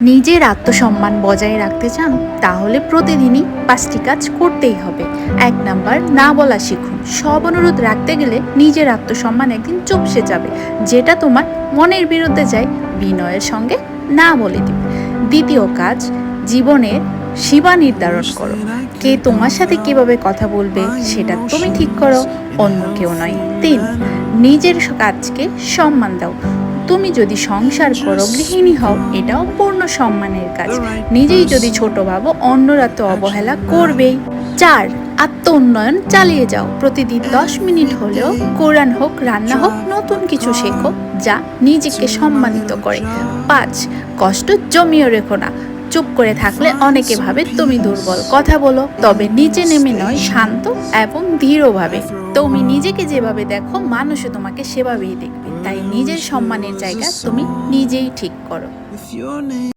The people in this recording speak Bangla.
নিজের আত্মসম্মান বজায় রাখতে চান তাহলে প্রতিদিনই 5টি কাজ করতেই হবে। 1 নাম্বার, না বলা শিখুন। সব অনুরোধ রাখতে গেলে নিজের আত্মসম্মান একদিন চুপসে যাবে। যেটা তোমার মনের বিরুদ্ধে যায়, বিনয়ের সঙ্গে না বলে দিবে। দ্বিতীয় কাজ, জীবনের সীমা নির্ধারণ করো। কে তোমার সাথে কিভাবে কথা বলবে সেটা তুমি ঠিক করো, অন্য কেউ নয়। 3, নিজের কাজকে সম্মান দাও। তুমি যদি সংসার করো, গৃহিণী হও, এটাও পূর্ণ সম্মানের কাজ। নিজেই যদি ছোট ভাবো, অন্যরা তো অবহেলা করবেই। 4, আত্ম উন্নয়ন চালিয়ে যাও। প্রতিদিন 10 মিনিট হলেও কোরআন হোক, রান্না হোক, নতুন কিছু শেখো যা নিজেকে সম্মানিত করে। 5, কষ্ট জমিয়ে রেখো না। চুপ করে থাকলে অনেকে ভাবে তুমি দুর্বল। কথা বলো, তবে নিচে নেমে নয়, শান্ত এবং দৃঢ়ভাবে। তুমি নিজেকে যেভাবে দেখো, মানুষও তোমাকে সেভাবেই দেখবে। তাই নিজের সম্মানের জায়গা তুমি নিজেই ঠিক করো।